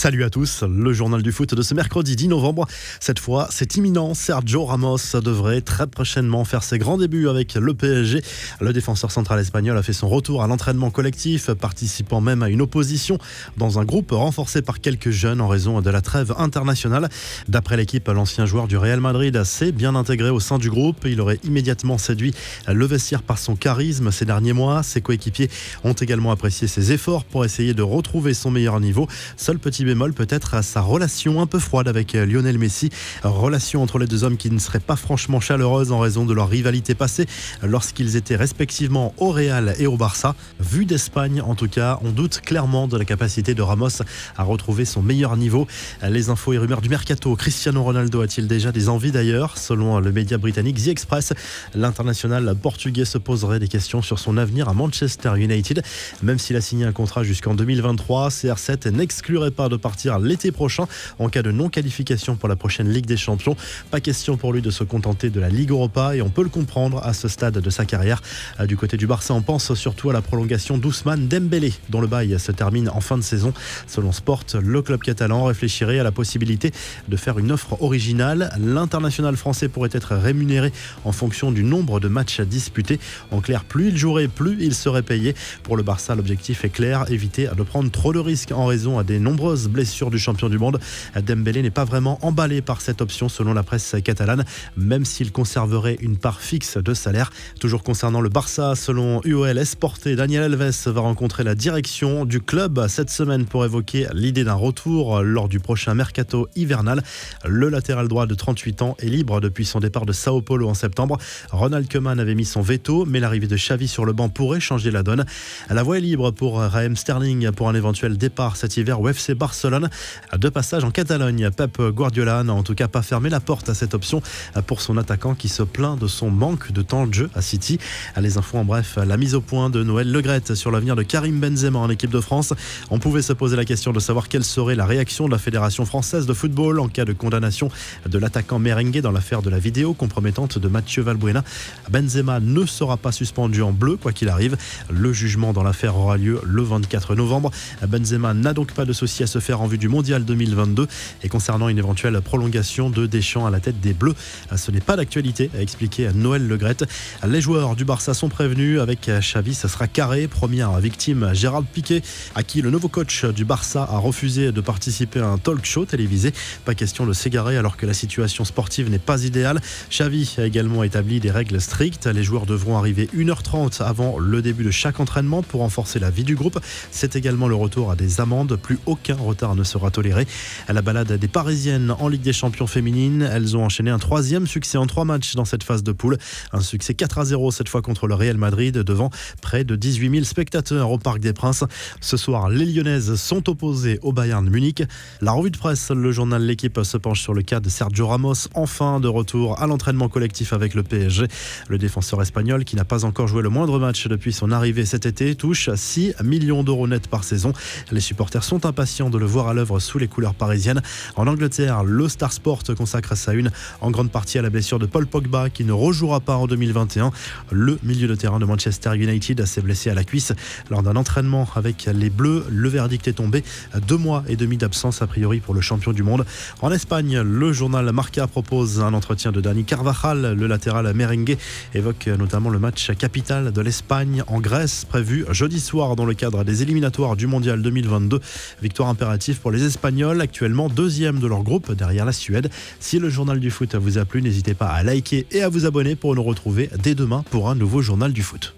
Salut à tous, le journal du foot de ce mercredi 10 novembre. Cette fois, c'est imminent. Sergio Ramos devrait très prochainement faire ses grands débuts avec le PSG. Le défenseur central espagnol a fait son retour à l'entraînement collectif, participant même à une opposition dans un groupe renforcé par quelques jeunes en raison de la trêve internationale. D'après l'équipe, l'ancien joueur du Real Madrid s'est bien intégré au sein du groupe. Il aurait immédiatement séduit le vestiaire par son charisme ces derniers mois. Ses coéquipiers ont également apprécié ses efforts pour essayer de retrouver son meilleur niveau. Seul petit bémol peut-être à sa relation un peu froide avec Lionel Messi. Relation entre les deux hommes qui ne serait pas franchement chaleureuse en raison de leur rivalité passée lorsqu'ils étaient respectivement au Real et au Barça. Vu d'Espagne en tout cas, on doute clairement de la capacité de Ramos à retrouver son meilleur niveau. Les infos et rumeurs du mercato. Cristiano Ronaldo a-t-il déjà des envies d'ailleurs? Selon le média britannique The Express, l'international portugais se poserait des questions sur son avenir à Manchester United. Même s'il a signé un contrat jusqu'en 2023, CR7 n'exclurait pas de partir l'été prochain en cas de non-qualification pour la prochaine Ligue des Champions. Pas question pour lui de se contenter de la Ligue Europa et on peut le comprendre à ce stade de sa carrière. Du côté du Barça, on pense surtout à la prolongation d'Ousmane Dembélé dont le bail se termine en fin de saison. Selon Sport, le club catalan réfléchirait à la possibilité de faire une offre originale. L'international français pourrait être rémunéré en fonction du nombre de matchs disputés. En clair, plus il jouerait, plus il serait payé. Pour le Barça, l'objectif est clair, éviter de prendre trop de risques en raison des nombreuses blessures du champion du monde. Dembélé n'est pas vraiment emballé par cette option selon la presse catalane, même s'il conserverait une part fixe de salaire. Toujours concernant le Barça, selon UOL Esporte, Daniel Alves va rencontrer la direction du club cette semaine pour évoquer l'idée d'un retour lors du prochain mercato hivernal. Le latéral droit de 38 ans est libre depuis son départ de Sao Paulo en septembre. Ronald Koeman avait mis son veto, mais l'arrivée de Xavi sur le banc pourrait changer la donne. La voie est libre pour Raheem Sterling pour un éventuel départ cet hiver au FC Barcelone. De passage en Catalogne, Pep Guardiola n'a en tout cas pas fermé la porte à cette option pour son attaquant qui se plaint de son manque de temps de jeu à City. Les infos en bref, la mise au point de Noël Le Graët sur l'avenir de Karim Benzema en équipe de France. On pouvait se poser la question de savoir quelle serait la réaction de la Fédération française de football en cas de condamnation de l'attaquant merengue dans l'affaire de la vidéo compromettante de Mathieu Valbuena. Benzema ne sera pas suspendu en bleu quoi qu'il arrive. Le jugement dans l'affaire aura lieu le 24 novembre. Benzema n'a donc pas de souci à se faire en vue du mondial 2022 et concernant une éventuelle prolongation de Deschamps à la tête des Bleus, ce n'est pas d'actualité, a expliqué Noël Le Graët. Les joueurs du Barça sont prévenus, avec Xavi ça sera carré. Première victime, Gérard Piqué, à qui le nouveau coach du Barça a refusé de participer à un talk show télévisé. Pas question de s'égarer alors que la situation sportive n'est pas idéale. Xavi a également établi des règles strictes. Les joueurs devront arriver 1h30 avant le début de chaque entraînement pour renforcer la vie du groupe. C'est également le retour à des amendes. Plus aucun retard ne sera toléré. À la balade des Parisiennes en Ligue des Champions féminines, elles ont enchaîné un 3e succès en 3 matchs dans cette phase de poule. Un succès 4-0 cette fois contre le Real Madrid devant près de 18 000 spectateurs au Parc des Princes. Ce soir, les Lyonnaises sont opposées au Bayern Munich. La revue de presse, le journal L'Équipe se penche sur le cas de Sergio Ramos, enfin de retour à l'entraînement collectif avec le PSG. Le défenseur espagnol, qui n'a pas encore joué le moindre match depuis son arrivée cet été, touche 6 millions d'euros net par saison. Les supporters sont impatients de le voir à l'œuvre sous les couleurs parisiennes. En Angleterre, le Star Sport consacre sa une en grande partie à la blessure de Paul Pogba qui ne rejouera pas en 2021. Le milieu de terrain de Manchester United s'est blessé à la cuisse lors d'un entraînement avec les Bleus. Le verdict est tombé, 2 mois et demi d'absence a priori pour le champion du monde. En Espagne, le journal Marca propose un entretien de Dani Carvajal. Le latéral merengue évoque notamment le match capital de l'Espagne en Grèce prévu jeudi soir dans le cadre des éliminatoires du mondial 2022. Victoire impérative pour les Espagnols, actuellement 2e de leur groupe derrière la Suède. Si le journal du foot vous a plu, n'hésitez pas à liker et à vous abonner pour nous retrouver dès demain pour un nouveau journal du foot.